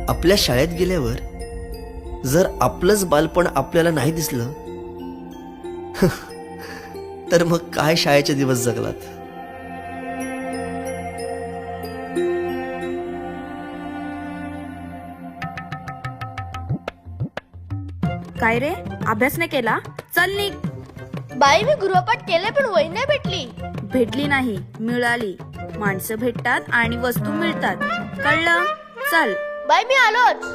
आपल्या शाळेत गेल्यावर जर आपलंच बालपण आपल्याला नाही दिसलं तर मग काय शाळेचे दिवस जगलात. काय रे, अभ्यास नाही केला? चल निघ. बाई मी गृहपाठ केले पण वही नाही भेटली. भेटली नाही, मिळाली. माणसं भेटतात आणि वस्तू मिळतात, कळलं? चल. बाई मी आलोच.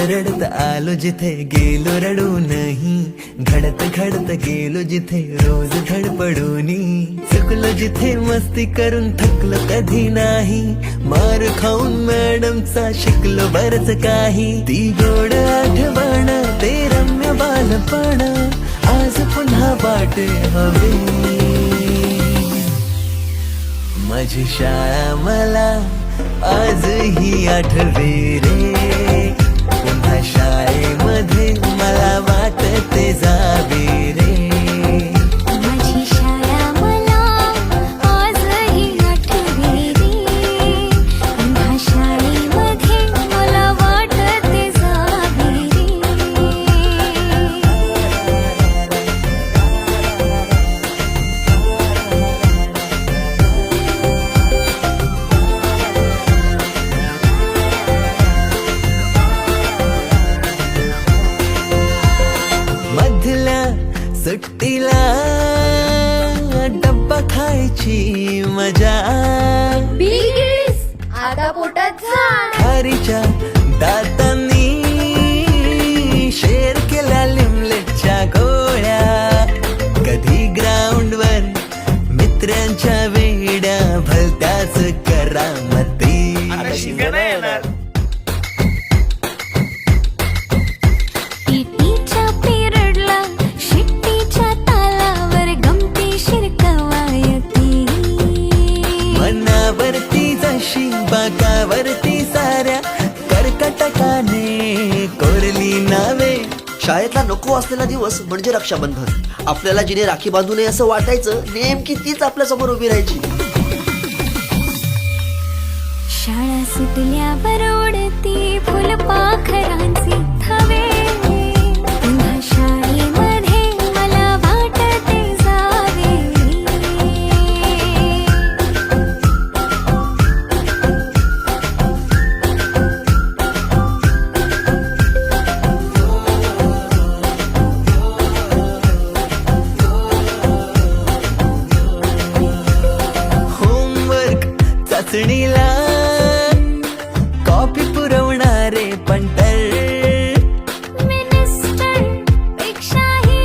रडत आलो जिथे गेलो रडू नहीं, घडत घडत गेलो जिथे रोज धडपडूनी, चुकलो जिथे मस्ती करून थकलो कधी नाही, मार खाऊन मॅडमचा शिकलो बरच काही. ती गोड आठवण ते रम्य बालपण आज पुन्हा वाटे हवे. माझी शाळा मला आजही आठवे रे, पुन्हा शाळेमध्ये मला वाटते जावे रे. माझी शाळा मला आजही आठवे रे, पुन्हा शाळेमध्ये मला वाटते जावे रे. मधल्या सुट्टीला डब्बा खायची मजा, बिलीस आता पोटात झाड. खारीच्या दातांनी शेर केल्या लिमलेटच्या गोळ्या, कधी ग्राउंडवर मित्रांच्या वेड्या भलत्याच करामती. पीटीच्या पिरियडला शिट्टीच्या तालावर गमतीशीर कवायती. मनावरती जशी बाकावरती साऱ्या कर्कटकाने कोरली नावे. शाळेतला नको असलेला दिवस म्हणजे रक्षाबंधन. आपल्याला जिने राखी बांधू नये असं वाटायचं, नेमकी तीच आपल्या समोर उभी राहायची. शाळा सुटल्यावर ओढती फुलपाखरांचे थवे, पुन्हा शाळेमध्ये मला वाटते जावे. होमवर्क चाचणीला कॉपी पुरवणारे पंटर, मिनिस्टर पेक्षाही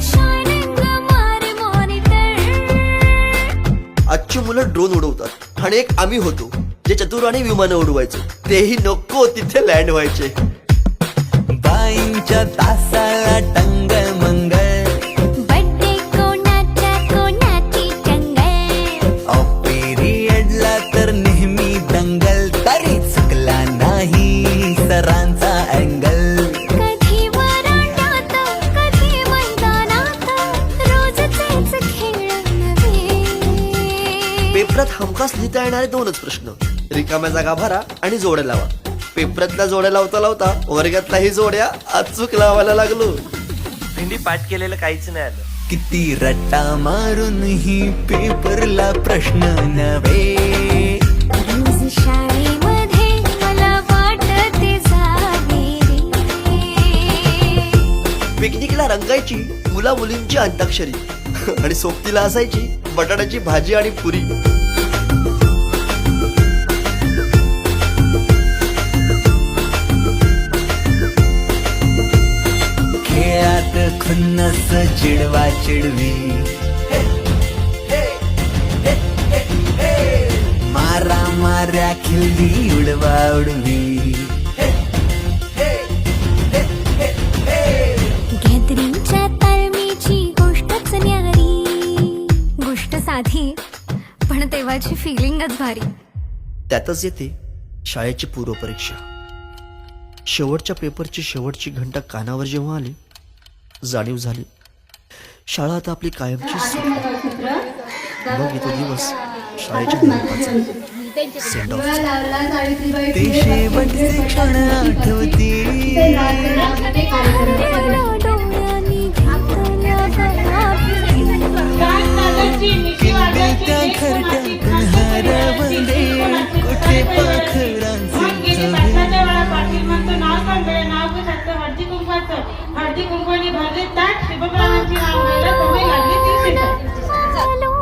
शायनिंग मारे मॉनिटर. आजची मुलं ड्रोन उडवतात आणि एक आम्ही होतो जे चतुराने विमानं उडवायचो, तेही नको तिथे लँड व्हायचे. बाईंच्या तासाला टंगळ मंगळ, बड्डे कोणाच्या कोणाची टंगल. ऑफ पिरियडला तर नेहमी दंगल, तरी चुकला नाही सरांचा अँगल. कधी वरांड्यात कधी मैदानात रोजचेच खेळ नव्हे. पेपरात हमखास लिहिता येणारे दोनच प्रश्न, रिकाम्या जागा भरा आणि जोड्या लावा. पेपरातल्या जोड्या लावता लावता वर्गातल्याही जोड्या अचूक लावायला लागलो. भेंडी पाठ केलेलं काहीच नाही आलं. किती रट्टा मारून ही पेपरला प्रश्न नव्हे. रोज शाळेमध्ये मला वाटते जावे रे. पिकनिकला रंगायची मुला मुलींची अंताक्षरी आणि सोबतीला असायची बटाट्याची भाजी आणि पुरी. खुन्नस चिडवा चिडवी मारा माऱ्या खिल्ली उडवा उडवी गॅदरिंगच्या ताळमेची गोष्टच न्यारी. गोष्ट साधी पण तेव्हाची फिलिंगच भारी. त्यातच येते शाळेची पूर्वपरीक्षा. शेवटच्या पेपरची शेवटची घंटा कानावर जेव्हा आली, जाणीव झाली शाळा आता आपली कायमची सुटली. मग येतो दिवस शाळेच्या निरोपाचा, सेंड ऑफचा. ते शेवटचे क्षण आठवतील डोळ्यांनी घेतल्या त्या घरट्यातून हरवले कुठे पाखरांचे आलो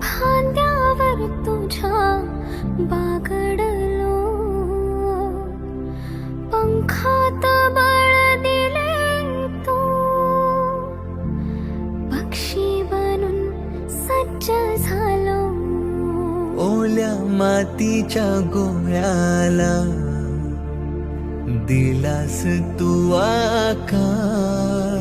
फांद्यावर तुझ्या बागडलो. पंखात बळ दिले तू पक्षी बनून सज्ज झालो. ओल्या मातीच्या गोळ्याला दिलास तू आकार